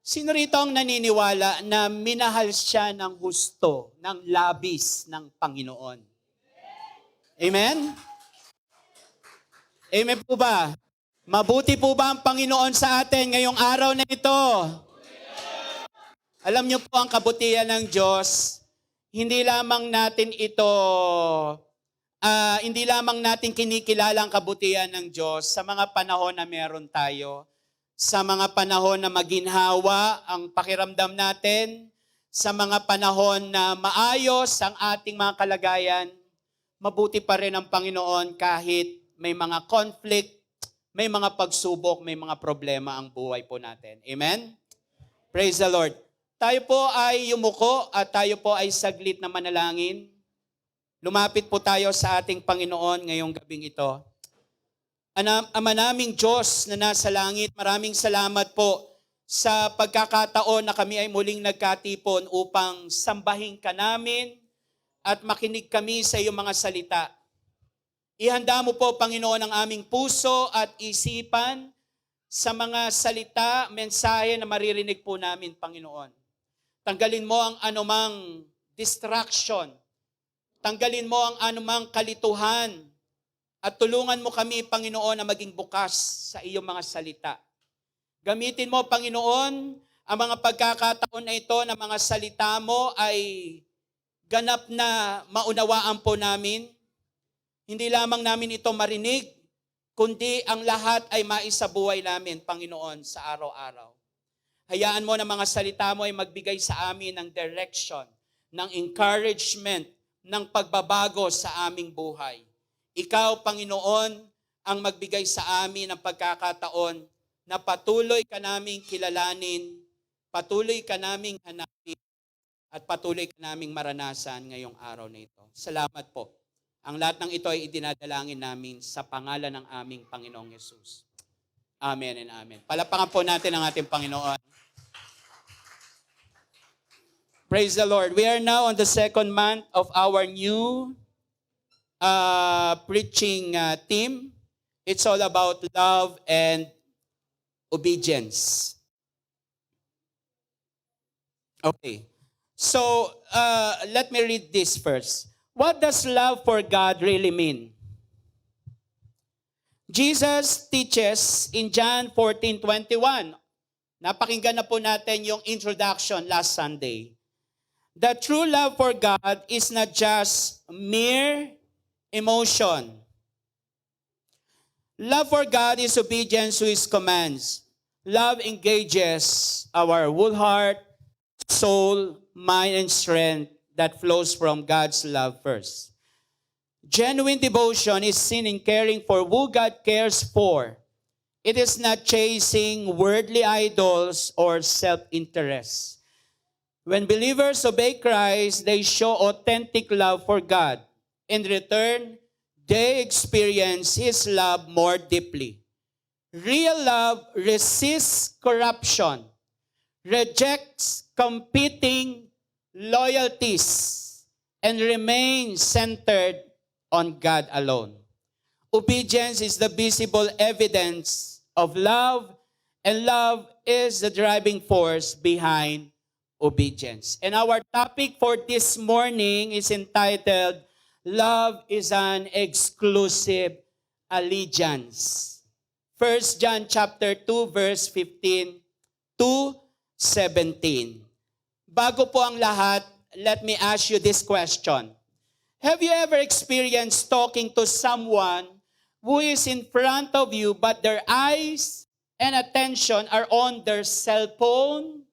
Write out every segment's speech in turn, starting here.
Sino rito ang naniniwala na minahal siya ng husto, ng labis ng Panginoon? Amen? Amen po ba? Mabuti po ba ang Panginoon sa atin ngayong araw na ito? Alam niyo po ang kabutihan ng Diyos, hindi lamang natin ito, hindi lamang natin kinikilala ang kabutihan ng Diyos sa mga panahon na meron tayo, sa mga panahon na maginhawa ang pakiramdam natin, sa mga panahon na maayos ang ating mga kalagayan, mabuti pa rin ang Panginoon kahit may mga conflict, may mga pagsubok, may mga problema ang buhay po natin. Amen? Praise the Lord. Tayo po ay yumuko at tayo po ay saglit na manalangin. Lumapit po tayo sa ating Panginoon ngayong gabing ito. Ama naming Diyos na nasa langit, maraming salamat po sa pagkakataon na kami ay muling nagkatipon upang sambahin ka namin at makinig kami sa iyong mga salita. Ihanda mo po, Panginoon, ang aming puso at isipan sa mga salita, mensahe na maririnig po namin, Panginoon. Tanggalin mo ang anumang distraction. Tanggalin mo ang anumang kalituhan. At tulungan mo kami, Panginoon, na maging bukas sa iyong mga salita. Gamitin mo, Panginoon, ang mga pagkakataon na ito na mga salita mo ay ganap na maunawaan po namin. Hindi lamang namin ito marinig, kundi ang lahat ay maisabuhay namin, Panginoon, sa araw-araw. Hayaan mo na mga salita mo ay magbigay sa amin ng direction, ng encouragement, ng pagbabago sa aming buhay. Ikaw, Panginoon, ang magbigay sa amin ng pagkakataon na patuloy ka naming kilalanin, patuloy ka naming hanapin, at patuloy ka naming maranasan ngayong araw na ito. Salamat po. Ang lahat ng ito ay idinadalangin namin sa pangalan ng aming Panginoong Yesus. Amen and amen. Palapakan po natin ang ating Panginoon. Praise the Lord. We are now on the second month of our new preaching team. It's all about love and obedience. Okay. So, let me read this first. What does love for God really mean? Jesus teaches in John 14:21. Napakinggan na po natin yung introduction last Sunday. The true love for God is not just mere emotion. Love for God is obedience to His commands. Love engages our whole heart, soul, mind, and strength that flows from God's love first. Genuine devotion is seen in caring for who God cares for. It is not chasing worldly idols or self-interest. When believers obey Christ, they show authentic love for God. In return, they experience His love more deeply. Real love resists corruption, rejects competing loyalties, and remains centered on God alone. Obedience is the visible evidence of love, and love is the driving force behind obedience. And our topic for this morning is entitled, Love is an Exclusive Allegiance. 1 John chapter 2, verse 15 to 17. Bago po ang lahat, let me ask you this question. Have you ever experienced talking to someone who is in front of you but their eyes and attention are on their cell phone?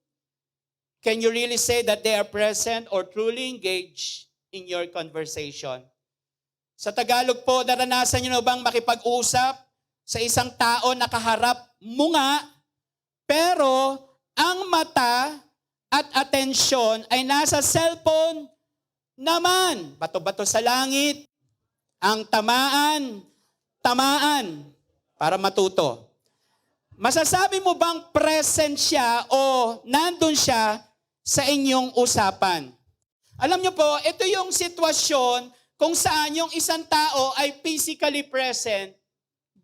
Can you really say that they are present or truly engaged in your conversation? Sa Tagalog po, naranasan niyo na bang makipag-usap sa isang tao na kaharap mo nga, pero ang mata at atensyon ay nasa cellphone naman. Bato-bato sa langit, ang tamaan para matuto. Masasabi mo bang present siya o nandun siya sa inyong usapan? Alam niyo po, ito yung sitwasyon kung saan yung isang tao ay physically present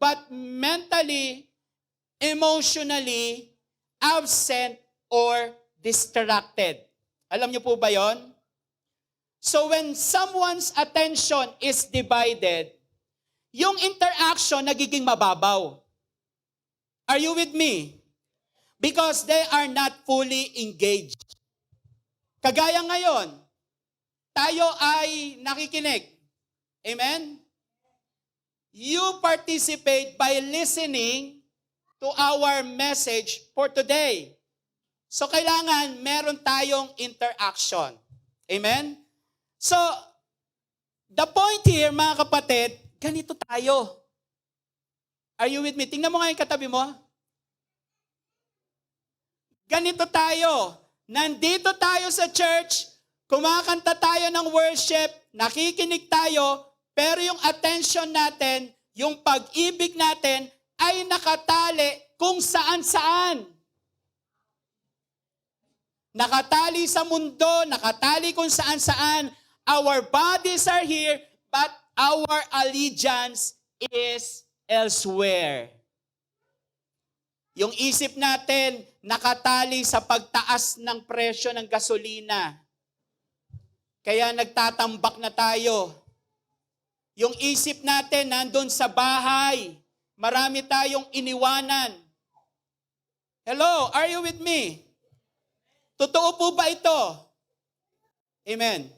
but mentally, emotionally absent or distracted. Alam niyo po ba yon? So when someone's attention is divided, yung interaction nagiging mababaw. Are you with me? Because they are not fully engaged. Kagaya ngayon, tayo ay nakikinig. Amen? You participate by listening to our message for today. So kailangan meron tayong interaction. Amen? So, the point here, mga kapatid, ganito tayo. Are you with me? Tingnan mo nga yung katabi mo. Ganito tayo. Nandito tayo sa church, kumakanta tayo ng worship, nakikinig tayo, pero yung attention natin, yung pag-ibig natin, ay nakatali kung saan-saan. Nakatali sa mundo, nakatali kung saan-saan. Our bodies are here, but our allegiance is elsewhere. Yung isip natin, nakatali sa pagtaas ng presyo ng gasolina. Kaya nagtatambak na tayo. Yung isip natin, nandun sa bahay. Marami tayong iniwanan. Hello, are you with me? Totoo po ba ito? Amen.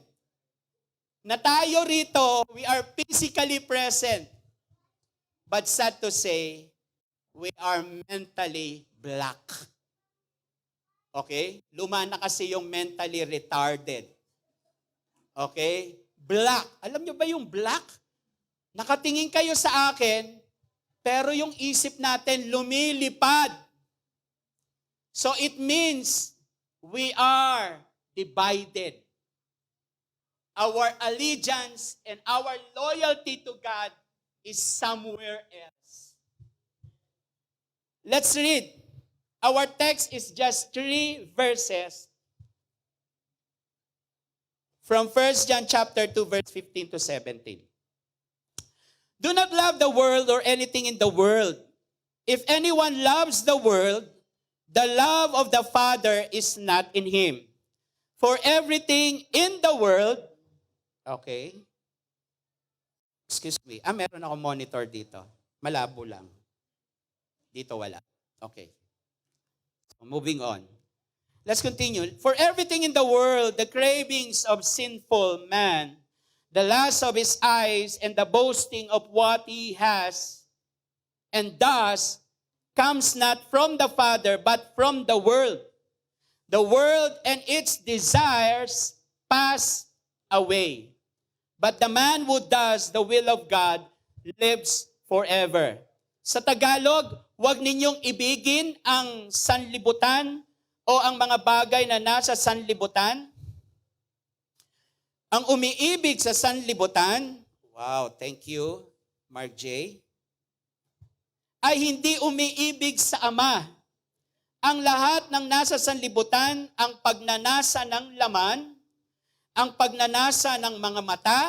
Na tayo rito, we are physically present. But sad to say, we are mentally black. Okay? Luma na kasi yung mentally retarded. Okay? Black. Alam nyo ba yung black? Nakatingin kayo sa akin, pero yung isip natin lumilipad. So it means we are divided. Our allegiance and our loyalty to God is somewhere else. Let's read. Our text is just 3 verses from 1 John chapter 2, verse 15 to 17. Do not love the world or anything in the world. If anyone loves the world, the love of the Father is not in him. For everything in the world, okay. Excuse me. Meron ako monitor dito. Malabo lang. Dito wala. Okay. So, moving on. Let's continue. For everything in the world, the cravings of sinful man, the lust of his eyes, and the boasting of what he has and does, comes not from the Father, but from the world. The world and its desires pass away. But the man who does the will of God lives forever. Sa Tagalog, huwag ninyong ibigin ang sanlibutan o ang mga bagay na nasa sanlibutan. Ang umiibig sa sanlibutan, wow, thank you, Mark J., ay hindi umiibig sa Ama. Ang lahat ng nasa sanlibutan, ang pagnanasa ng laman, ang pagnanasa ng mga mata,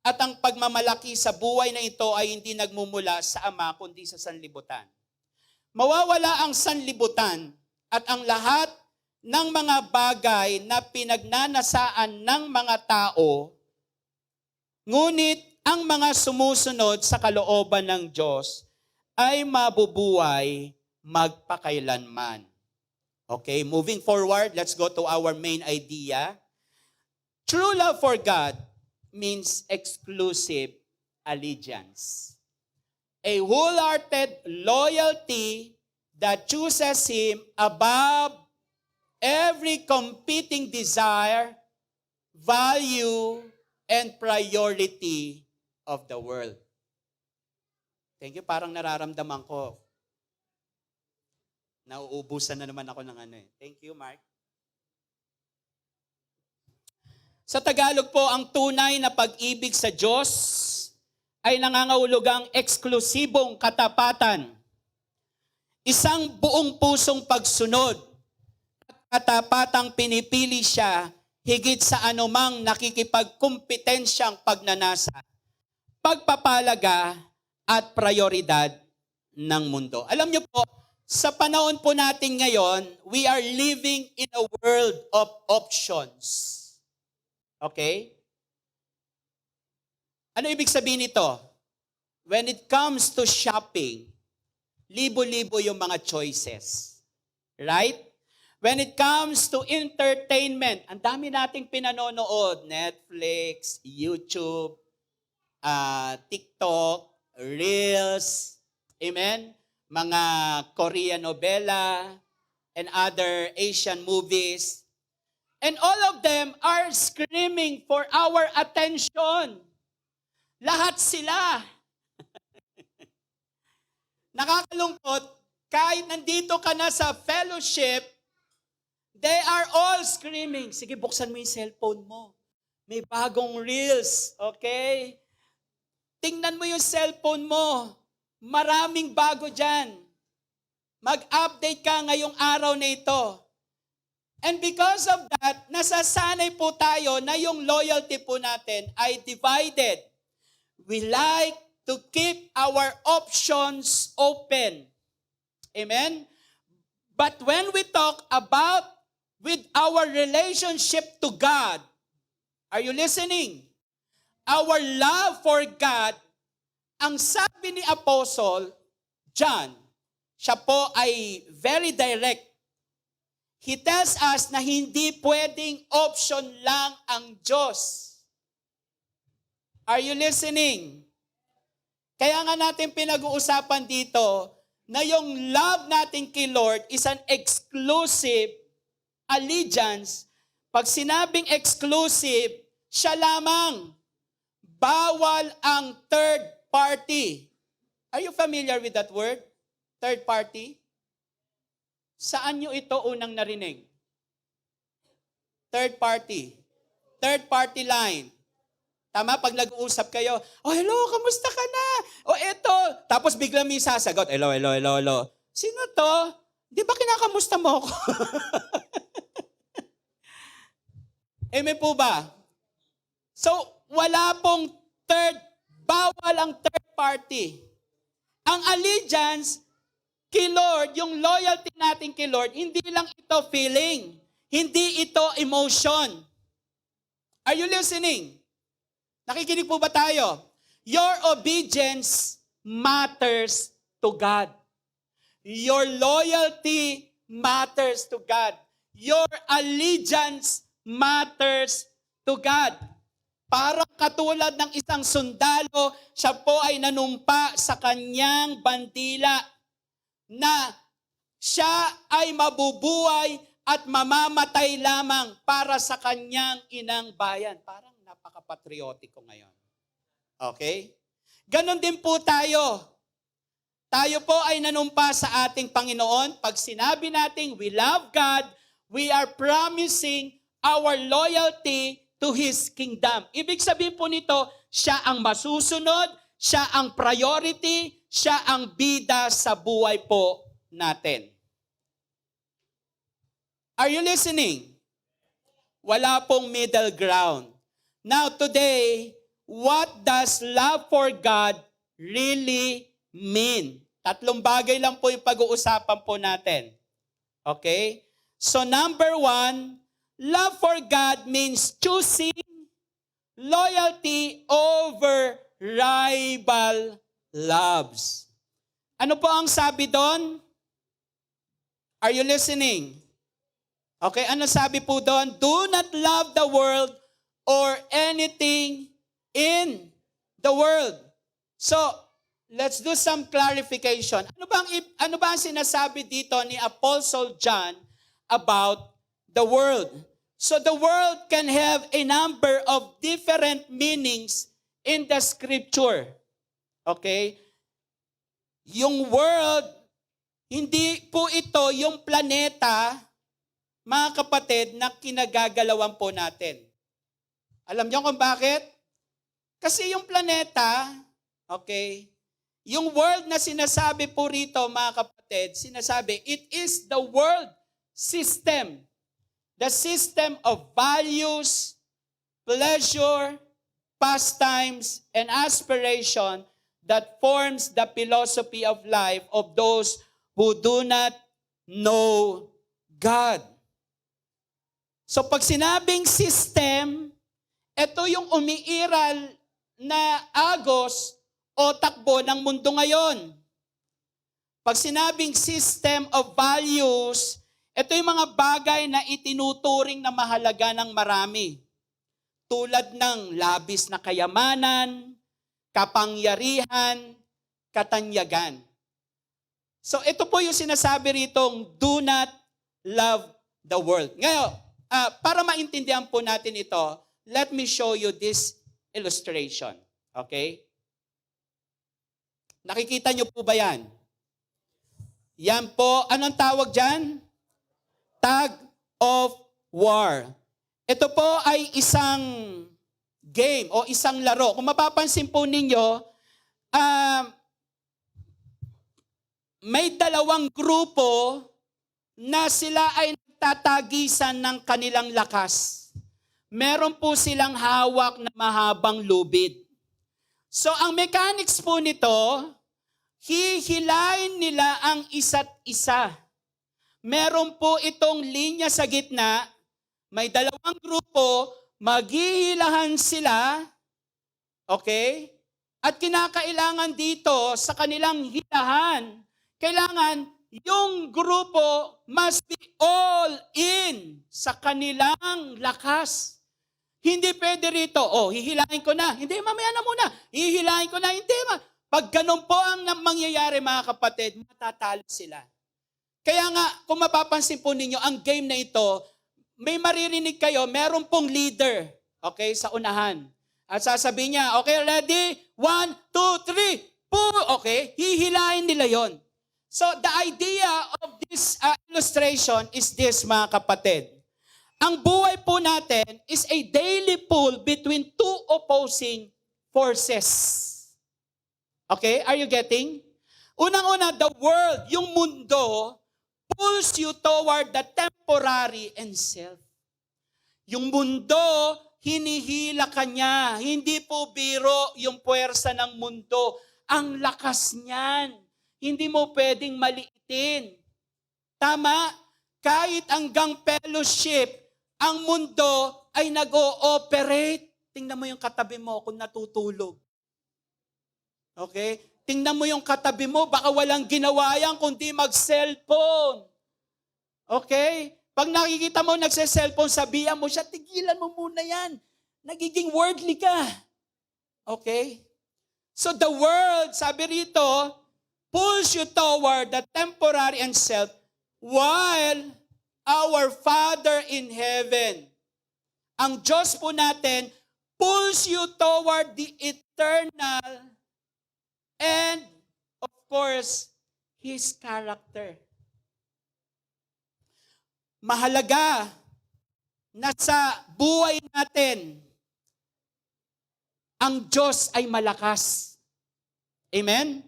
at ang pagmamalaki sa buhay na ito ay hindi nagmumula sa Ama, kundi sa sanlibutan. Mawawala ang sanlibutan at ang lahat ng mga bagay na pinagnanasaan ng mga tao, ngunit ang mga sumusunod sa kalooban ng Diyos ay mabubuhay magpakailanman. Okay, moving forward, let's go to our main idea. True love for God means exclusive allegiance. A wholehearted loyalty that chooses Him above every competing desire, value, and priority of the world. Thank you. Parang nararamdaman ko. Nauubusan na naman ako ng ano eh. Thank you, Mark. Sa Tagalog po, ang tunay na pag-ibig sa Diyos ay nangangahulugang eksklusibong katapatan. Isang buong pusong pagsunod at katapatang pinipili siya higit sa anumang nakikipagkumpetensyang pagnanasa, pagpapalaga at prioridad ng mundo. Alam niyo po, Sa panahon po natin ngayon, we are living in a world of options. Okay? Ano ibig sabihin nito? When it comes to shopping, libo-libo yung mga choices. Right? When it comes to entertainment, ang dami nating pinanonood. Netflix, YouTube, TikTok, Reels, amen? Mga Korean novela, and other Asian movies. And all of them are screaming for our attention. Lahat sila. Nakakalungkot, kahit nandito ka na sa fellowship, they are all screaming. Sige, buksan mo yung cellphone mo. May bagong reels, okay? Tingnan mo yung cellphone mo. Maraming bago dyan. Mag-update ka ngayong araw na ito. And because of that, nasasanay po tayo na yung loyalty po natin ay divided. We like to keep our options open. Amen? But when we talk about with our relationship to God, are you listening? Our love for God, ang sabi ni Apostle John, siya po ay very direct. He tells us na hindi pwedeng option lang ang Diyos. Are you listening? Kaya nga natin pinag-uusapan dito na yung love natin kay Lord is an exclusive allegiance. Pag sinabing exclusive, siya lamang. Bawal ang third party. Are you familiar with that word? Third party? Saan nyo ito unang narinig? Third party. Third party line. Tama, pag nag-uusap kayo, oh hello, kamusta ka na? Oh eto. Tapos biglang may sasagot, hello. Sino to? Di ba kinakamusta mo ako? Amen po ba? So, wala pong bawal ang third party. Ang allegiance kay Lord, yung loyalty natin kay Lord, hindi lang ito feeling. Hindi ito emotion. Are you listening? Nakikinig po ba tayo? Your obedience matters to God. Your loyalty matters to God. Your allegiance matters to God. Parang katulad ng isang sundalo, siya po ay nanumpa sa kanyang bandila na siya ay mabubuhay at mamamatay lamang para sa kanyang inang bayan. Parang napaka-patriotiko ngayon. Okay? Ganon din po tayo. Tayo po ay nanumpa sa ating Panginoon. Pag sinabi natin we love God, we are promising our loyalty to His kingdom. Ibig sabihin po nito, siya ang masusunod, siya ang priority, siya ang bida sa buhay po natin. Are you listening? Wala pong middle ground. Now today, what does love for God really mean? Tatlong bagay lang po yung pag-uusapan po natin. Okay? So number one, love for God means choosing loyalty over rival loves. Ano po ang sabi doon? Are you listening? Okay, ano sabi po doon? Do not love the world or anything in the world. So, let's do some clarification. Ano ba ang sinasabi dito ni Apostle John about the world? So the world can have a number of different meanings in the scripture. Okay? Yung world, hindi po ito yung planeta, mga kapatid, na kinagagalawan po natin. Alam niyo kung bakit? Kasi yung planeta, okay, yung world na sinasabi po rito, mga kapatid, sinasabi, it is the world system. The system of values, pleasure, pastimes, and aspiration that forms the philosophy of life of those who do not know God. So pag sinabing system, ito yung umiiral na agos o takbo ng mundo ngayon. Pag sinabing system of values, ito yung mga bagay na itinuturing na mahalaga ng marami. Tulad ng labis na kayamanan, kapangyarihan, katanyagan. So ito po yung sinasabi ritong do not love the world. Ngayon, para maintindihan po natin ito, let me show you this illustration. Okay? Nakikita niyo po ba yan? Yan po, anong tawag dyan? Tug of war. Ito po ay isang game o isang laro. Kung mapapansin po ninyo, may dalawang grupo na sila ay nagtatagisan ng kanilang lakas. Meron po silang hawak na mahabang lubid. So ang mechanics po nito, hihilain nila ang isa't isa. Meron po itong linya sa gitna, may dalawang grupo, maghihilahan sila, okay? At kinakailangan dito sa kanilang hilahan, kailangan yung grupo must be all in sa kanilang lakas. Hindi pwede rito, hihilahin ko na. Hindi, mamaya na muna. Hihilahin ko na. Hindi, pag ganun po ang mangyayari mga kapatid, matatalo sila. Kaya nga, kung mapapansin po ninyo, ang game na ito, may maririnig kayo, meron pong leader, okay, sa unahan. At sasabihin niya, okay, ready? 1, 2, 3, pull! Okay, hihilahin nila yon. So, the idea of this illustration is this, mga kapatid. Ang buhay po natin is a daily pull between two opposing forces. Okay? Are you getting? Unang-una, the world, yung mundo, pulls you toward the temporary and self. Yung mundo, hinihila ka niya. Hindi po biro yung puwersa ng mundo. Ang lakas niyan. Hindi mo pwedeng maliitin. Tama? Kahit hanggang fellowship, ang mundo ay nag-ooperate. Tingnan mo yung katabi mo kung natutulog. Okay? Tingnan mo yung katabi mo, baka walang ginawa yan kundi mag-cellphone. Okay? Pag nakikita mo nagse-cellphone, sabihan mo siya, tigilan mo muna yan. Nagiging worldly ka. Okay? So the world, sabi rito, pulls you toward the temporary and self, while our Father in heaven, ang Diyos po natin, pulls you toward the eternal and, of course, His character. Mahalaga na sa buhay natin, ang Diyos ay malakas. Amen?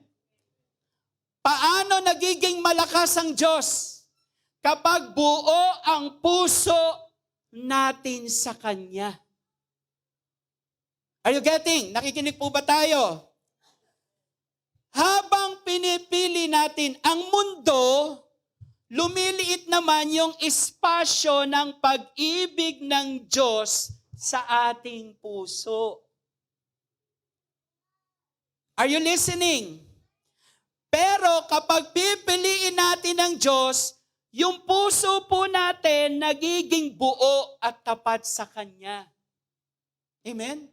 Paano nagiging malakas ang Diyos? Kapag buo ang puso natin sa Kanya. Are you getting? Nakikinig po ba tayo? Habang pinipili natin ang mundo, lumiliit naman yung espasyo ng pag-ibig ng Diyos sa ating puso. Are you listening? Pero kapag pipiliin natin ang Diyos, yung puso po natin nagiging buo at tapat sa Kanya. Amen?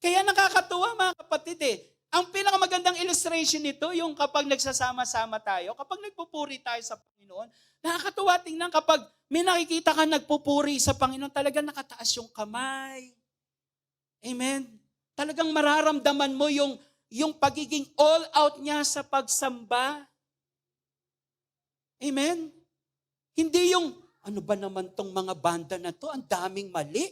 Kaya nakakatuwa mga kapatid Ang pinakamagandang illustration nito, yung kapag nagsasama-sama tayo, kapag nagpupuri tayo sa Panginoon, nakakatuwa tingnan kapag may nakikita ka nagpupuri sa Panginoon, talagang nakataas yung kamay. Amen? Talagang mararamdaman mo yung pagiging all out niya sa pagsamba. Amen? Hindi yung, ano ba naman tong mga banda na to? Ang daming mali.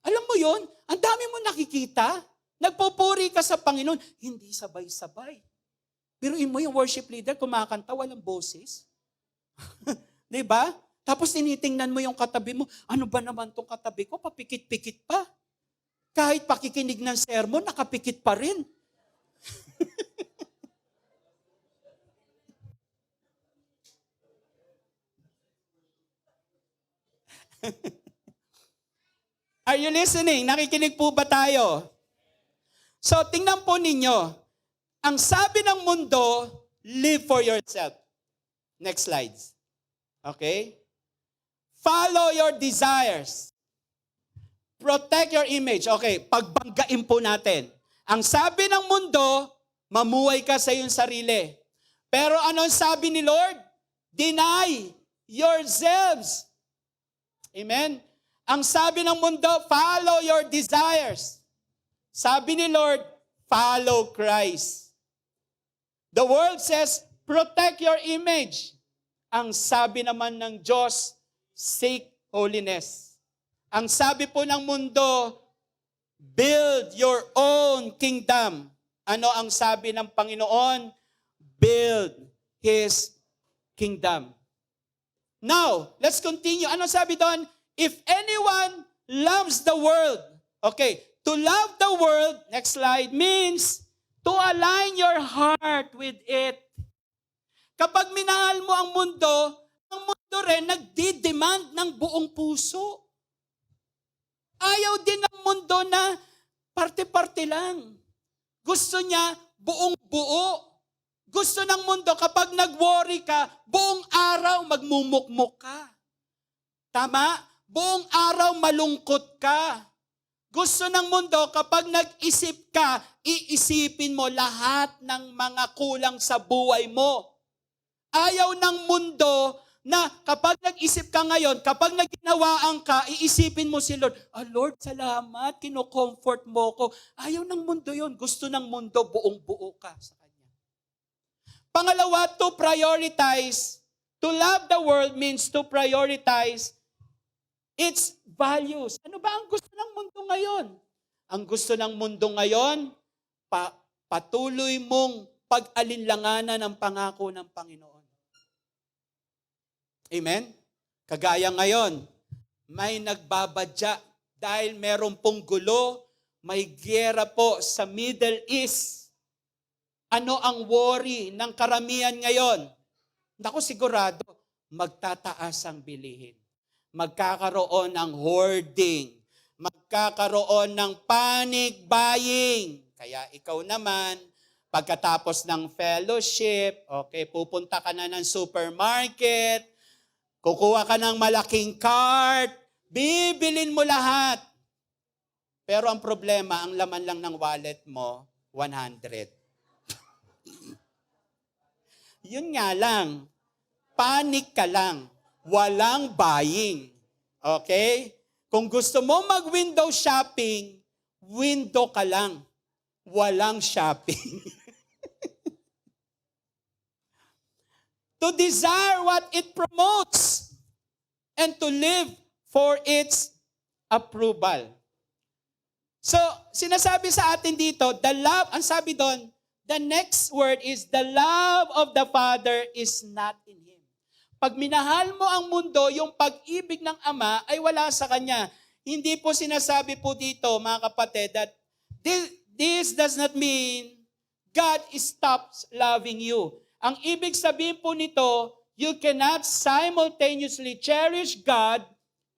Alam mo yon? Ang dami mo nakikita. Nagpupuri ka sa Panginoon. Hindi sabay-sabay. Biruin mo yung worship leader, kumakanta, walang boses. Diba? Tapos tinitingnan mo yung katabi mo. Ano ba naman tong katabi ko? Papikit-pikit pa. Kahit pakikinig ng sermon, nakapikit pa rin. Are you listening? Nakikinig po ba tayo? So, tingnan po ninyo. Ang sabi ng mundo, live for yourself. Next slides. Okay? Follow your desires. Protect your image. Okay, pagbanggain po natin. Ang sabi ng mundo, mamuhay ka sa iyong sarili. Pero ano sabi ni Lord? Deny yourselves. Amen? Ang sabi ng mundo, follow your desires. Sabi ni Lord, follow Christ. The world says, protect your image. Ang sabi naman ng Diyos, seek holiness. Ang sabi po ng mundo, build your own kingdom. Ano ang sabi ng Panginoon? Build His kingdom. Now, let's continue. Ano sabi doon? If anyone loves the world, okay, to love the world, next slide, means to align your heart with it. Kapag minahal mo ang mundo rin nagdi-demand ng buong puso. Ayaw din ng mundo na parte-parte lang. Gusto niya buong buo. Gusto ng mundo kapag nag-worry ka, buong araw magmumukmuk ka. Tama? Buong araw malungkot ka. Gusto ng mundo kapag nag-isip ka, iisipin mo lahat ng mga kulang sa buhay mo. Ayaw ng mundo na kapag nag-isip ka ngayon, kapag naginawaan ka, iisipin mo si Lord, Lord, salamat, kino-comfort mo ko. Ayaw ng mundo yon. Gusto ng mundo, buong-buo ka sa Kanya. Pangalawa, to prioritize. To love the world means to prioritize its values. Ano ba ang gusto ng mundo ngayon? Ang gusto ng mundo ngayon, patuloy mong pag-alinlanganan ng pangako ng Panginoon. Amen? Kagaya ngayon, may nagbabadya dahil meron pong gulo, may giyera po sa Middle East. Ano ang worry ng karamihan ngayon? Naku, sigurado, magtataas ang bilihin. Magkakaroon ng hoarding. Magkakaroon ng panic buying. Kaya ikaw naman, pagkatapos ng fellowship, okay, pupunta ka na ng supermarket, kukuha ka ng malaking cart, bibilin mo lahat. Pero ang problema, ang laman lang ng wallet mo, 100. Yun nga lang, panic ka lang, walang buying. Okay? Kung gusto mo mag-window shopping, window ka lang, walang shopping. To desire what it promotes and to live for its approval. So, sinasabi sa atin dito, the love, ang sabi doon, the next word is, the love of the Father is not in Him. Pag minahal mo ang mundo, yung pag-ibig ng Ama ay wala sa Kanya. Hindi po sinasabi po dito, mga kapatid, that this does not mean God stops loving you. Ang ibig sabihin po nito, you cannot simultaneously cherish God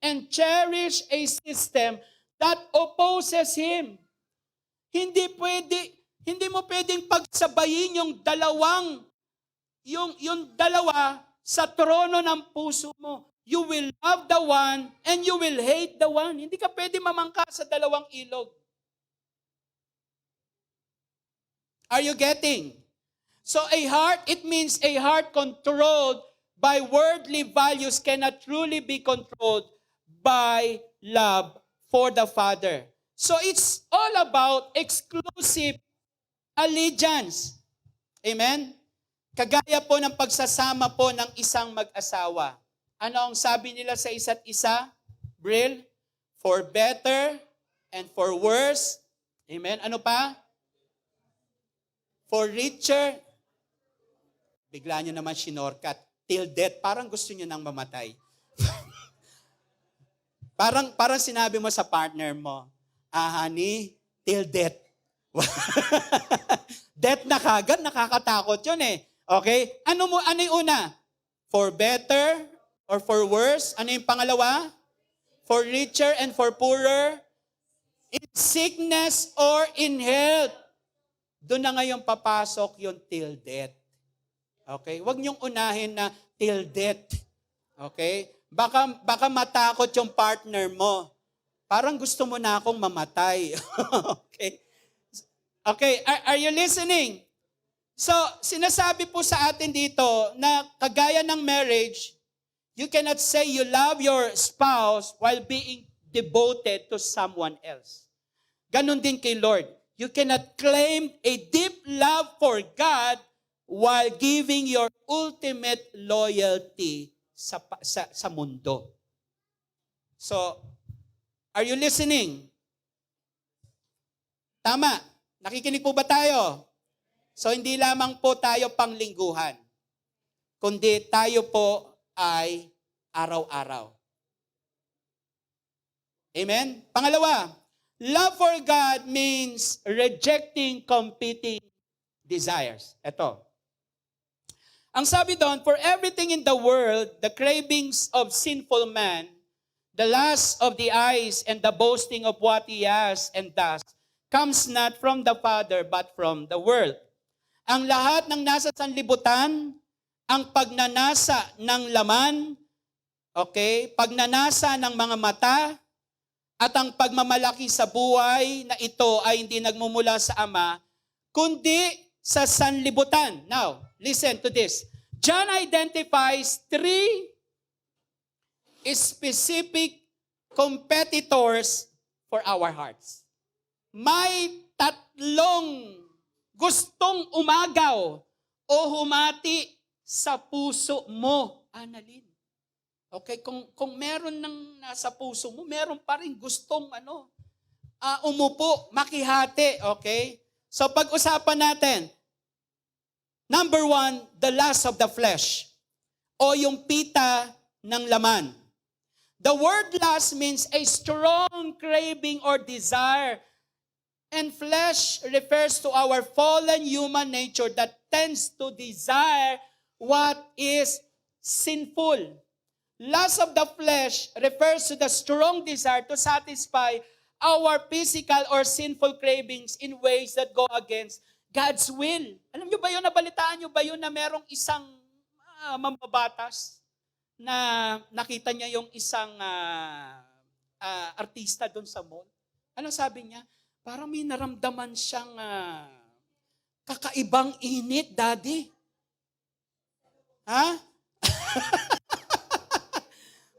and cherish a system that opposes Him. Hindi mo pwedeng pagsabayin yung dalawa sa trono ng puso mo. You will love the one and you will hate the one. Hindi ka pwede mamangka sa dalawang ilog. Are you getting? So it means a heart controlled by worldly values cannot truly be controlled by love for the Father. So it's all about exclusive allegiance. Amen? Kagaya po ng pagsasama po ng isang mag-asawa. Ano ang sabi nila sa isa't isa? Brill? For better and for worse. Amen? Ano pa? For richer. Bigla nyo naman sinorkat. Till death. Parang gusto nyo nang mamatay. parang sinabi mo sa partner mo, honey, till death. Death na kagad, nakakatakot yun eh. Okay? Ano yung una? For better or for worse? Ano yung pangalawa? for richer and for poorer, in sickness or in health. Doon na ngayon papasok yung till death. Okay? Huwag niyong unahin na till death. Okay? Baka matakot yung partner mo. Parang gusto mo na akong mamatay. Okay? Okay, are you listening? So, sinasabi po sa atin dito na kagaya ng marriage, you cannot say you love your spouse while being devoted to someone else. Ganon din kay Lord. You cannot claim a deep love for God while giving your ultimate loyalty sa mundo. So, are you listening? Tama. Nakikinig po ba tayo? So, hindi lamang po tayo panglingguhan, kundi tayo po ay araw-araw. Amen? Pangalawa, love for God means rejecting competing desires. Ito. Ang sabi doon, for everything in the world, the cravings of sinful man, the lust of the eyes, and the boasting of what he has and does, comes not from the Father, but from the world. Ang lahat ng nasa sanlibutan, ang pagnanasa ng laman, okay, pagnanasa ng mga mata, at ang pagmamalaki sa buhay na ito ay hindi nagmumula sa Ama, kundi sa sanlibutan. Now, listen to this. John identifies 3 specific competitors for our hearts. May 3 gustong umagaw o humati sa puso mo, Annalyn. Okay, kung meron nang nasa puso mo, meron pa rin gustong umupo, makihati, okay? So pag-usapan natin, number 1, the lust of the flesh, o yung pita ng laman. The word lust means a strong craving or desire, and flesh refers to our fallen human nature that tends to desire what is sinful. Lust of the flesh refers to the strong desire to satisfy our physical or sinful cravings in ways that go against God's will. Alam niyo ba yun? Nabalitaan niyo ba yun na merong isang mambabatas na nakita niya yung isang artista doon sa mall? Ano sabi niya? Parang may naramdaman siyang kakaibang init, Daddy. Ha?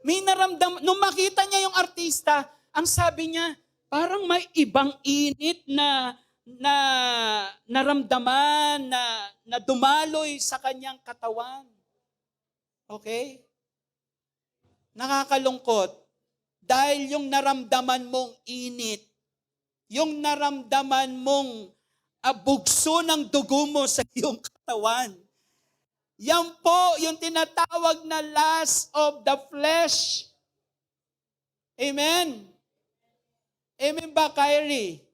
May naramdaman, nung makita niya yung artista, ang sabi niya, parang may ibang init na naramdaman, na dumaloy sa kanyang katawan. Okay? Nakakalungkot. Dahil yung naramdaman mong init, yung naramdaman mong bugso ng dugo mo sa iyong katawan, yan po yung tinatawag na lust of the flesh. Amen? Amen ba, Kyrie?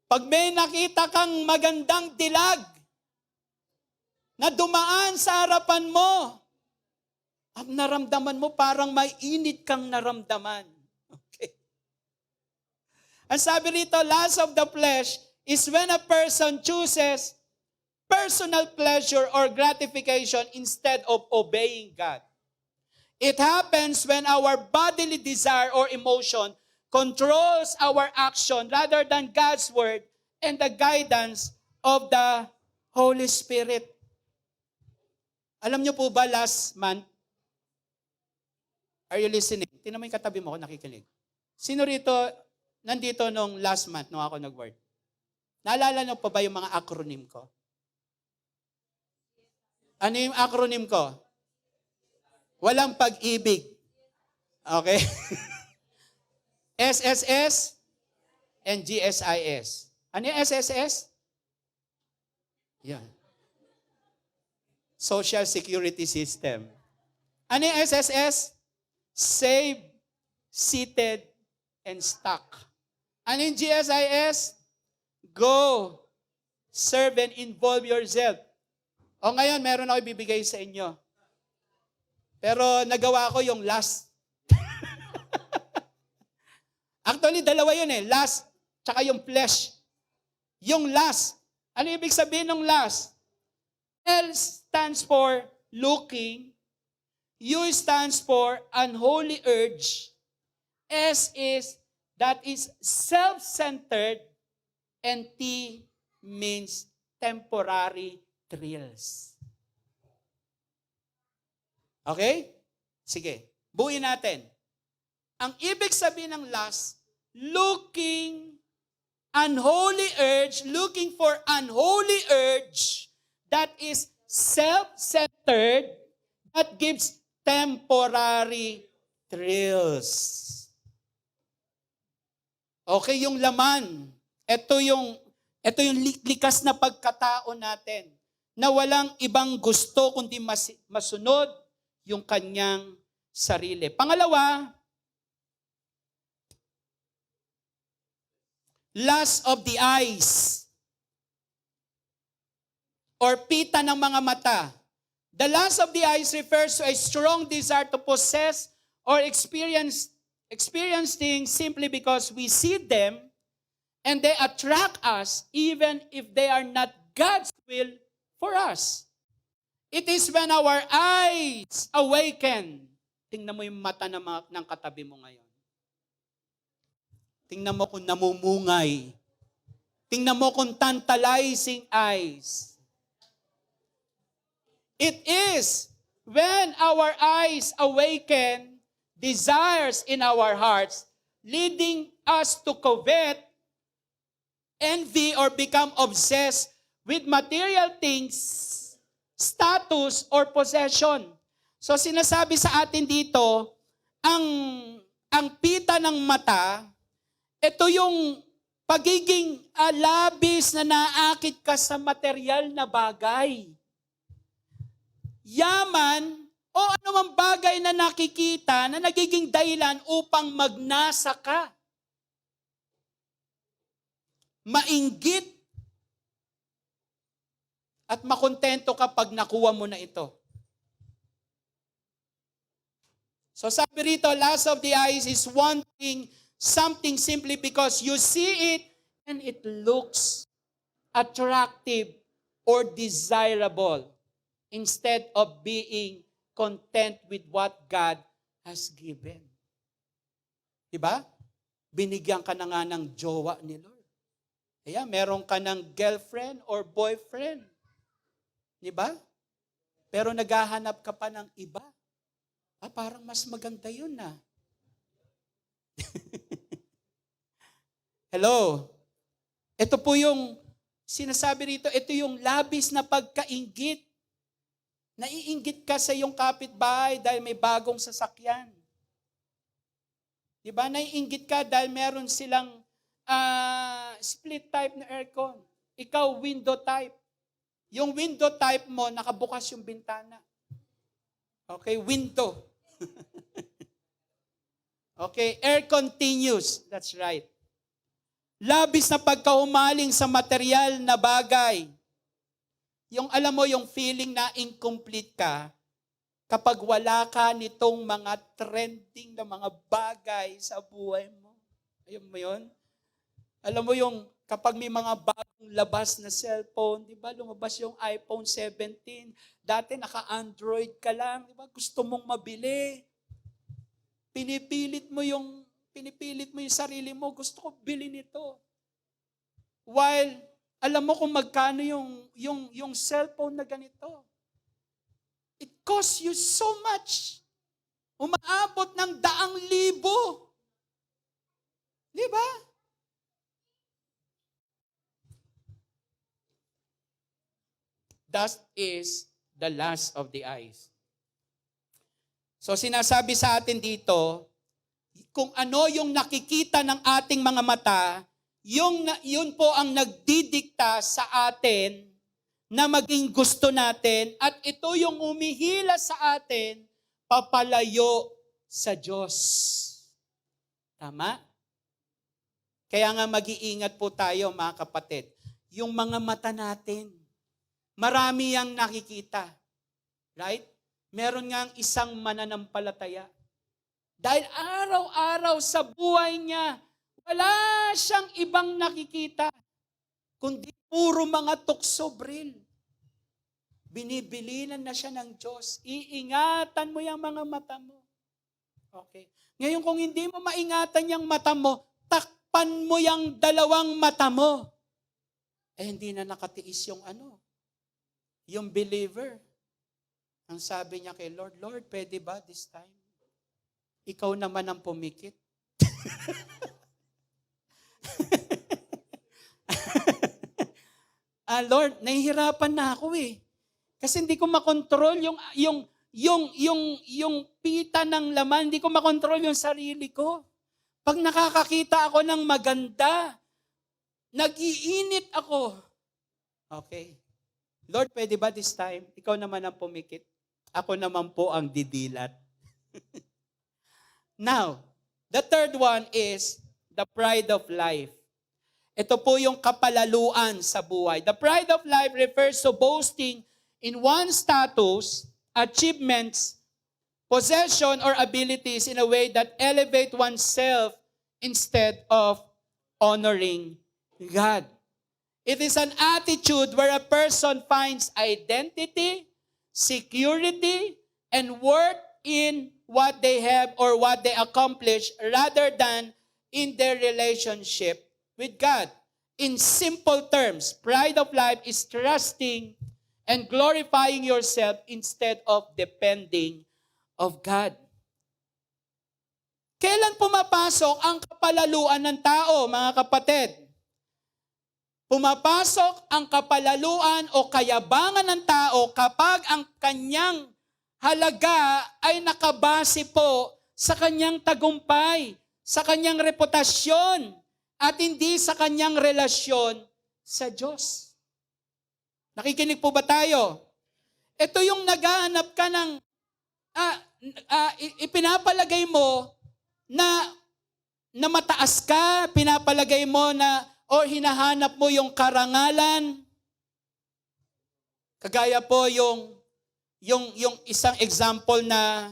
Pag may nakita kang magandang dilag na dumaan sa harapan mo, at naramdaman mo parang may init kang naramdaman. Okay. Ang sabi rito, lust of the flesh is when a person chooses personal pleasure or gratification instead of obeying God. It happens when our bodily desire or emotion controls our action rather than God's word and the guidance of the Holy Spirit. Alam niyo po ba last month? Are you listening? Tingnan mo yung katabi mo, nakikinig. Sino rito nandito nung last month nung ako nag-word? Naalala niyo pa ba yung mga acronym ko? Ano yung acronym ko? Walang pag-ibig. Okay? SSS and GSIS. Ano yung SSS? Yan. Social Security System. Ano yung SSS? Save, seated, and stuck. Ano yung GSIS? Go, serve, and involve yourself. O ngayon, meron ako ibibigay sa inyo. Pero nagawa ko yung last. Actually, dalawa yun eh. Lust, tsaka yung flesh. Yung lust. Ano ibig sabihin ng lust? L stands for looking. U stands for unholy urge. S is, that is self-centered. And T means temporary thrills. Okay? Sige. Buuin natin. Ang ibig sabihin ng lust, looking for unholy urge that is self-centered, that gives temporary thrills. Okay, yung laman. Ito yung likas na pagkatao natin na walang ibang gusto kundi masunod yung kanyang sarili. Pangalawa, lust of the eyes or pita ng mga mata. The lust of the eyes refers to a strong desire to possess or experience things simply because we see them and they attract us even if they are not God's will for us. It is when our eyes awaken. Tingnan mo yung mata ng katabi mo ngayon. Tingnan mo kung namumungay. Tingnan mo kung tantalizing eyes. It is when our eyes awaken desires in our hearts, leading us to covet, envy, or become obsessed with material things, status, or possession. So sinasabi sa atin dito, ang pita ng mata, ito yung pagiging labis na naakit ka sa material na bagay. Yaman o anumang bagay na nakikita na nagiging dahilan upang magnasa ka. Mainggit at makontento ka pag nakuha mo na ito. So sabi rito, lust of the eyes is wanting something simply because you see it and it looks attractive or desirable instead of being content with what God has given. Diba? Binigyan ka na nga ng jowa ni Lord. Kaya meron ka ng girlfriend or boyfriend. Diba? Pero naghahanap ka pa ng iba. Parang mas maganda yun na. Hello? Ito po yung sinasabi rito, ito yung labis na pagkainggit. Naiinggit ka sa iyong kapitbahay dahil may bagong sasakyan. Diba? Naiinggit ka dahil meron silang split type na aircon. Ikaw, window type. Yung window type mo, nakabukas yung bintana. Okay, window. Okay, air continuous. That's right. Labis na pagkaumaling sa material na bagay. Yung alam mo, yung feeling na incomplete ka kapag wala ka nitong mga trending na mga bagay sa buhay mo. Ayun mo yun? Alam mo yung kapag may mga bagong labas na cellphone, di ba? Lumabas yung iPhone 17. Dati naka-Android ka lang, di ba? Gusto mong mabili. Pinipilit mo yung sarili mo, gusto ko bilhin ito. While, alam mo kung magkano yung cellphone na ganito. It costs you so much. Umaabot ng 100,000. Di ba? That is the lust of the eyes. So sinasabi sa atin dito, kung ano yung nakikita ng ating mga mata, yun po ang nagdidikta sa atin na maging gusto natin at ito yung umihila sa atin papalayo sa Diyos. Tama? Kaya nga mag-iingat po tayo mga kapatid. Yung mga mata natin, marami yang nakikita. Right? Meron ngang isang mananampalataya. Dahil araw-araw sa buhay niya, wala siyang ibang nakikita, kundi puro mga tukso, Bril. Binibilinan na siya ng Diyos. Iingatan mo yung mga mata mo. Okay. Ngayon, kung hindi mo maingatan yung mata mo, takpan mo yung dalawang mata mo. Hindi na nakatiis yung yung believer. Ang sabi niya kay Lord, Lord, pwede ba this time? Ikaw naman ang pumikit. Lord, nahihirapan na ako eh. Kasi hindi ko makontrol yung pita ng laman, hindi ko makontrol yung sarili ko. Pag nakakakita ako ng maganda, nag-iinit ako. Okay. Lord, pwede ba this time? Ikaw naman ang pumikit. Ako naman po ang didilat. Now, the third one is the pride of life. Ito po yung kapalaluan sa buhay. The pride of life refers to boasting in one's status, achievements, possession, or abilities in a way that elevate oneself instead of honoring God. It is an attitude where a person finds identity, security, and worth in what they have or what they accomplish rather than in their relationship with God. In simple terms, pride of life is trusting and glorifying yourself instead of depending of God. Kailan pumapasok ang kapalaluan ng tao, mga kapatid? Pumapasok ang kapalaluan o kayabangan ng tao kapag ang kanyang halaga ay nakabase po sa kanyang tagumpay, sa kanyang reputasyon, at hindi sa kanyang relasyon sa Diyos. Nakikinig po ba tayo? Ito yung naghahanap ka ng, ipinapalagay mo na mataas ka, pinapalagay mo na, o hinahanap mo yung karangalan. Kagaya po yung isang example na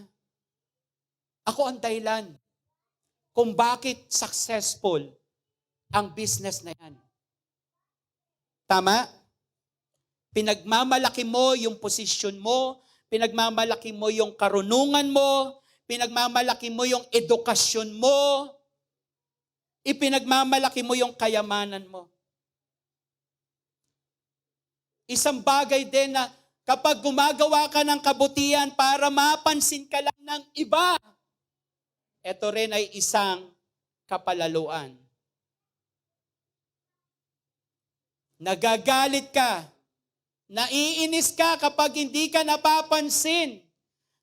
ako ang dahilan kung bakit successful ang business na yan. Tama? Pinagmamalaki mo yung posisyon mo, pinagmamalaki mo yung karunungan mo, pinagmamalaki mo yung edukasyon mo, ipinagmamalaki mo yung kayamanan mo. Isang bagay din na kapag gumagawa ka ng kabutihan para mapansin ka lang ng iba, ito rin ay isang kapalaluan. Nagagalit ka, naiinis ka kapag hindi ka napapansin,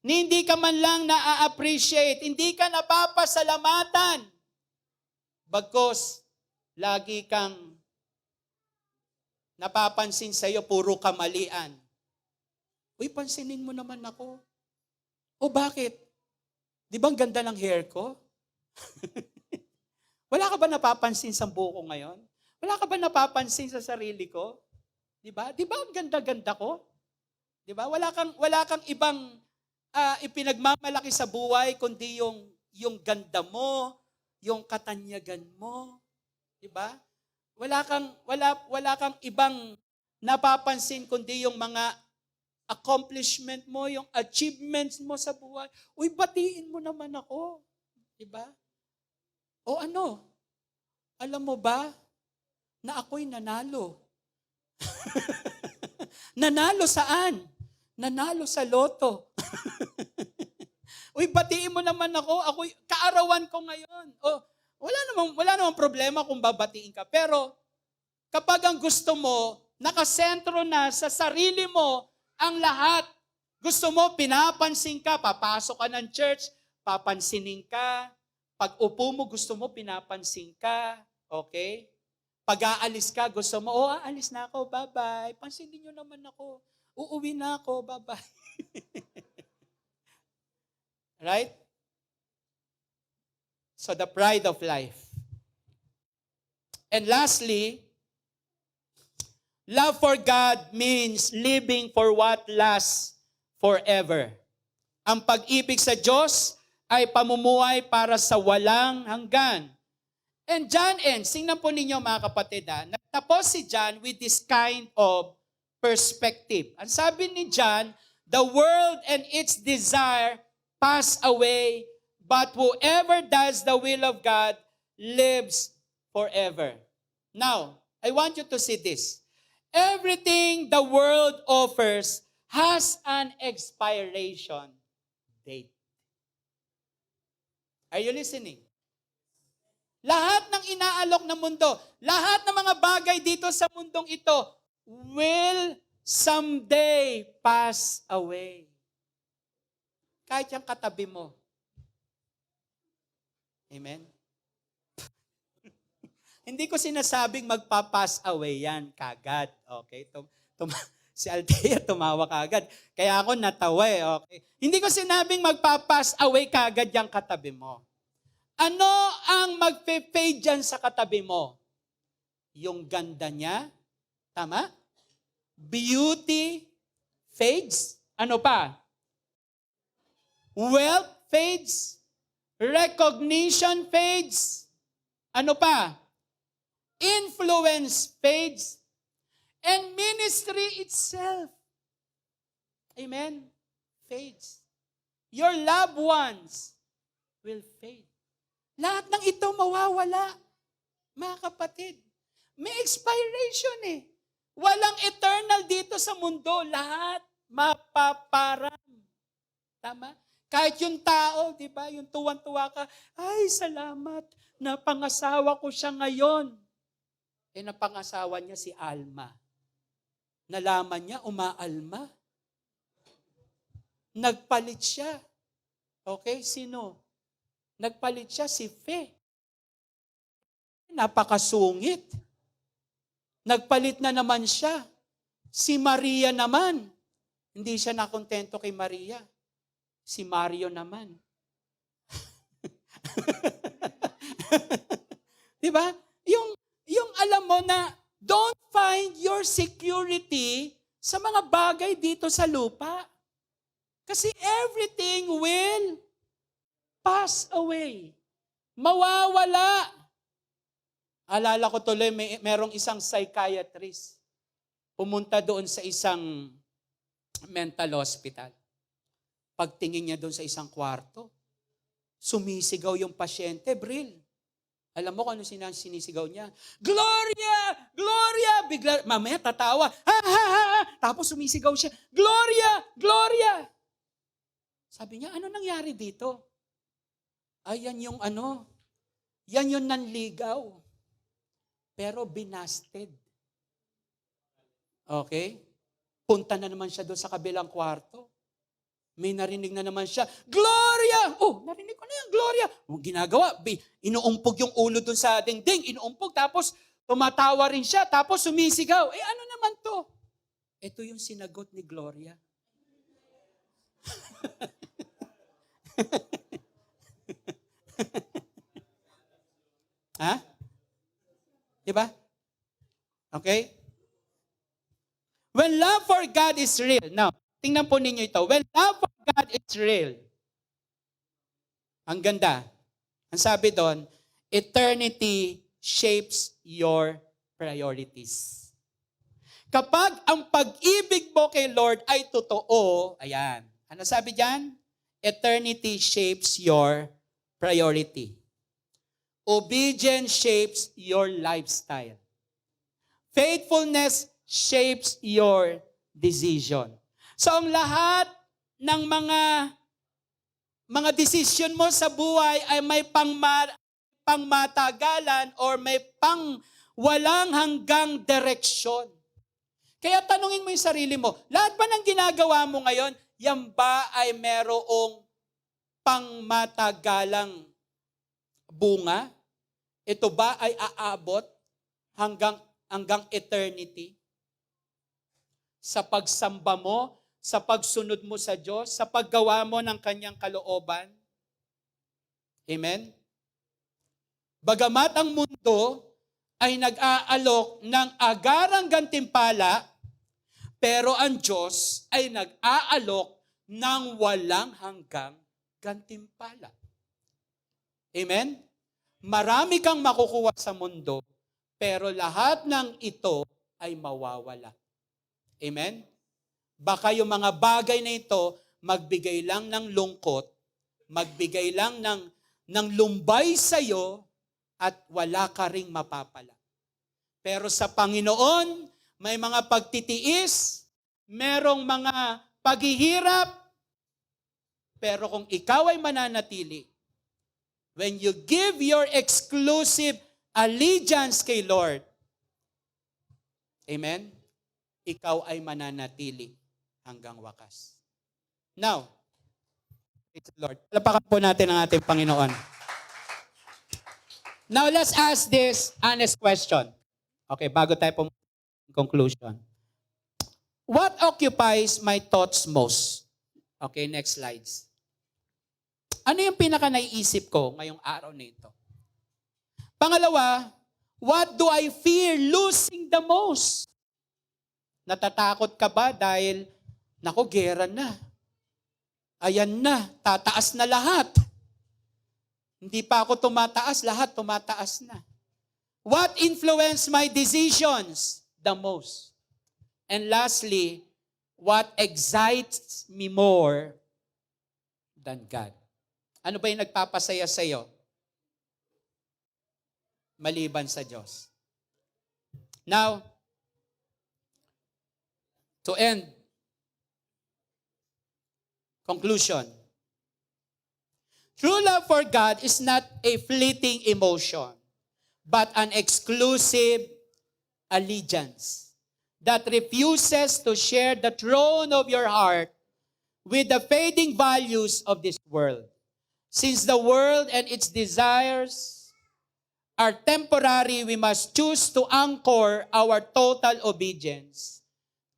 hindi ka man lang na-appreciate, hindi ka napapasalamatan. Bagkos, lagi kang napapansin sa'yo, puro kamalian. Uy, pansinin mo naman ako. O bakit? Di ba ang ganda ng hair ko? Wala ka ba napapansin sa buko ngayon? Wala ka ba napapansin sa sarili ko? Di ba? Di ba ang ganda-ganda ko? Di ba? Wala kang ibang ipinagmamalaki sa buhay kundi yung ganda mo, yung katanyagan mo, 'di ba? Wala kang ibang napapansin kundi yung mga accomplishment mo, yung achievements mo sa buhay. Uy, batiin mo naman ako, 'di ba? O ano? Alam mo ba na ako'y nanalo? Nanalo saan? Nanalo sa loto. Uy, batiin mo naman ako. Ako'y kaarawan ko ngayon. O, wala namang problema kung babatiin ka. Pero kapag ang gusto mo, nakasentro na sa sarili mo ang lahat. Gusto mo, pinapansin ka, papasok ka ng church, papansinin ka. Pag upo mo, gusto mo, pinapansin ka. Okay? Pag aalis ka, gusto mo, aalis na ako, bye-bye. Pansinin nyo naman ako. Uuwi na ako, bye-bye. Right? So the pride of life. And lastly, love for God means living for what lasts forever. Ang pag-ibig sa Diyos ay pamumuhay para sa walang hanggan. And John ends, tingnan po ninyo mga kapatid, nagtapos si John with this kind of perspective. Ang sabi ni John, the world and its desire pass away, but whoever does the will of God lives forever. Now, I want you to see this. Everything the world offers has an expiration date. Are you listening? Lahat ng inaalok ng mundo, lahat ng mga bagay dito sa mundong ito will someday pass away. Kahit yung katabi mo. Amen? Hindi ko sinasabing magpa-pass away yan kagad. Okay? Si Althea tumawa kagad. Kaya ako natawa eh. Okay? Hindi ko sinabing magpa-pass away kagad yung katabi mo. Ano ang magpe-fade dyan sa katabi mo? Yung ganda niya? Tama? Beauty fades. Ano pa? Wealth fades. Recognition fades. Ano pa? Influence fades. And ministry itself. Amen? Fades. Your loved ones will fade. Lahat ng ito mawawala. Mga kapatid, may expiration eh. Walang eternal dito sa mundo. Lahat mapaparam. Tama? Kahit yung tao, di ba? Yung tuwan-tuwa ka, ay, salamat, napangasawa ko siya ngayon. Eh, napangasawa niya si Alma. Nalaman niya, umaalma. Nagpalit siya. Okay, sino? Nagpalit siya si Fe. Napakasungit. Nagpalit na naman siya. Si Maria naman. Hindi siya nakontento kay Maria. Si Mario naman. Di ba? Yung alam mo na don't find your security sa mga bagay dito sa lupa. Kasi everything will pass away. Mawawala. Alala ko tuloy, merong isang psychiatrist. Pumunta doon sa isang mental hospital. Pagtingin niya doon sa isang kwarto, sumisigaw yung pasyente, Bril. Alam mo kung ano sinisigaw niya? Gloria! Gloria! Bigla, mamaya tatawa. Ha, ha, ha, ha. Tapos sumisigaw siya, Gloria! Gloria! Sabi niya, ano nangyari dito? Ay, yan yung yan yung nanligaw. Pero binasted. Okay? Punta na naman siya doon sa kabilang kwarto. May narinig na naman siya, Gloria! Oh, narinig ko na yan, Gloria! Ang ginagawa, inuumpog yung ulo doon sa dingding, inuumpog, tapos tumatawa rin siya, tapos sumisigaw. Eh, ano naman to? Ito yung sinagot ni Gloria. Ha? Diba? Okay? When love for God is real. Now, tingnan po ninyo ito. When love for God is real. Ang ganda. Ang sabi doon, eternity shapes your priorities. Kapag ang pag-ibig mo kay Lord ay totoo, ayan. Ano sabi diyan? Eternity shapes your priority. Obedience shapes your lifestyle. Faithfulness shapes your decision. So ang lahat ng mga decision mo sa buhay ay may pangmatagalan or may walang hanggang direksyon. Kaya tanungin mo yung sarili mo, lahat ba ng ginagawa mo ngayon, yan ba ay merong pangmatagalang bunga? Ito ba ay aabot hanggang eternity? Sa pagsamba mo, sa pagsunod mo sa Diyos, sa paggawa mo ng kanyang kalooban? Amen? Bagamat ang mundo ay nag-aalok ng agarang gantimpala, pero ang Diyos ay nag-aalok ng walang hanggang gantimpala. Amen? Marami kang makukuha sa mundo, pero lahat ng ito ay mawawala. Amen? Baka yung mga bagay na ito, magbigay lang ng lungkot, magbigay lang ng lumbay sa'yo, at wala ka ring mapapala. Pero sa Panginoon, may mga pagtitiis, merong mga paghihirap, pero kung ikaw ay mananatili, when you give your exclusive allegiance kay Lord, amen, ikaw ay mananatili hanggang wakas. Now, praise the Lord. Palapakan po natin ang ating Panginoon. Now, let's ask this honest question. Okay, bago tayo po conclusion. What occupies my thoughts most? Okay, next slides. Ano yung pinaka-naiisip ko ngayong araw na ito? Pangalawa, what do I fear losing the most? Natatakot ka ba dahil, nako, gera na. Ayan na, tataas na lahat. Hindi pa ako tumataas, lahat tumataas na. What influenced my decisions the most? And lastly, what excites me more than God? Ano ba yung nagpapasaya sa iyo? Maliban sa Diyos. Now, to end, conclusion. True love for God is not a fleeting emotion, but an exclusive allegiance that refuses to share the throne of your heart with the fading values of this world. Since the world and its desires are temporary, we must choose to anchor our total obedience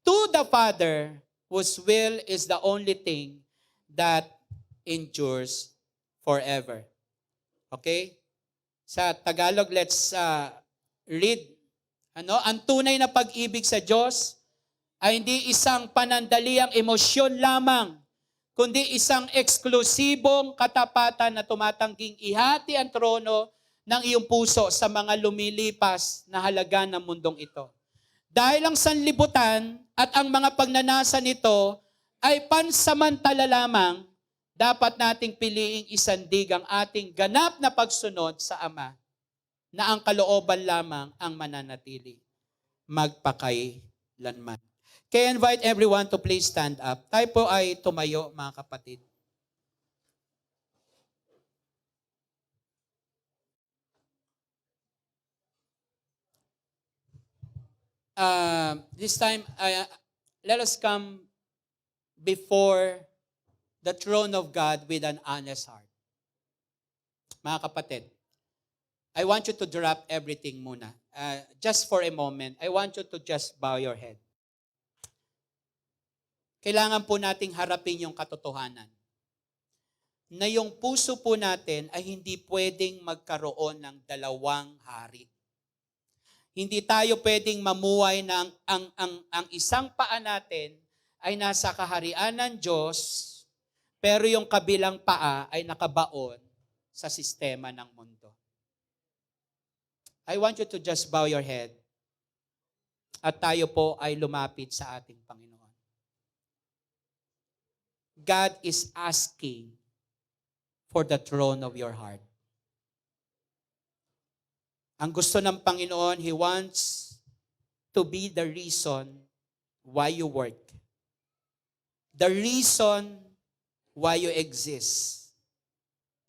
to the Father, whose will is the only thing that endures forever. Okay? Sa Tagalog, let's read. Ang tunay na pag-ibig sa Diyos ay hindi isang panandaliang emosyon lamang, kundi isang eksklusibong katapatan na tumatangging ihati ang trono ng iyong puso sa mga lumilipas na halaga ng mundong ito. Dahil ang sanlibutan at ang mga pagnanasa nito ay pansamantala lamang, dapat nating piliing isandig ang ating ganap na pagsunod sa Ama, na ang kalooban lamang ang mananatili, magpakailanman. Kaya invite everyone to please stand up. Tayo po ay tumayo, mga kapatid. This time, let us come before the throne of God with an honest heart. Mga kapatid, I want you to drop everything muna. Just for a moment, I want you to just bow your head. Kailangan po nating harapin yung katotohanan na yung puso po natin ay hindi pwedeng magkaroon ng dalawang hari. Hindi tayo pwedeng mamuhay na ang isang paa natin ay nasa kaharian ng Diyos, pero yung kabilang paa ay nakabaon sa sistema ng mundo. I want you to just bow your head at tayo po ay lumapit sa ating Panginoon. God is asking for the throne of your heart. Ang gusto ng Panginoon, He wants to be the reason why you work. The reason why you exist.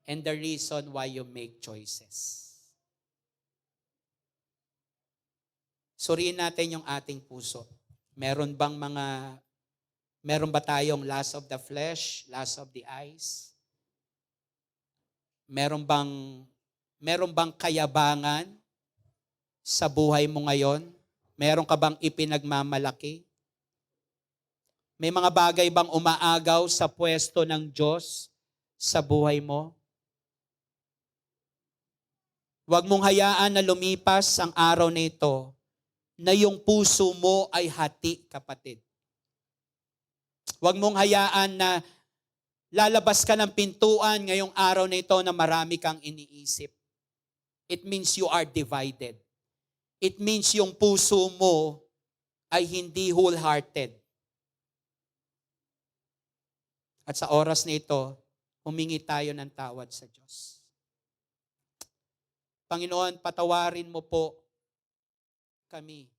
And the reason why you make choices. Suriin natin yung ating puso. Meron ba tayong lust of the flesh, lust of the eyes? Meron bang kayabangan sa buhay mo ngayon? Meron ka bang ipinagmamalaki? May mga bagay bang umaagaw sa pwesto ng Diyos sa buhay mo? Huwag mong hayaan na lumipas ang araw na ito na yung puso mo ay hati, kapatid. Huwag mong hayaan na lalabas ka ng pintuan ngayong araw na ito na marami kang iniisip. It means you are divided. It means yung puso mo ay hindi wholehearted. At sa oras na ito, humingi tayo ng tawad sa Diyos. Panginoon, patawarin mo po kami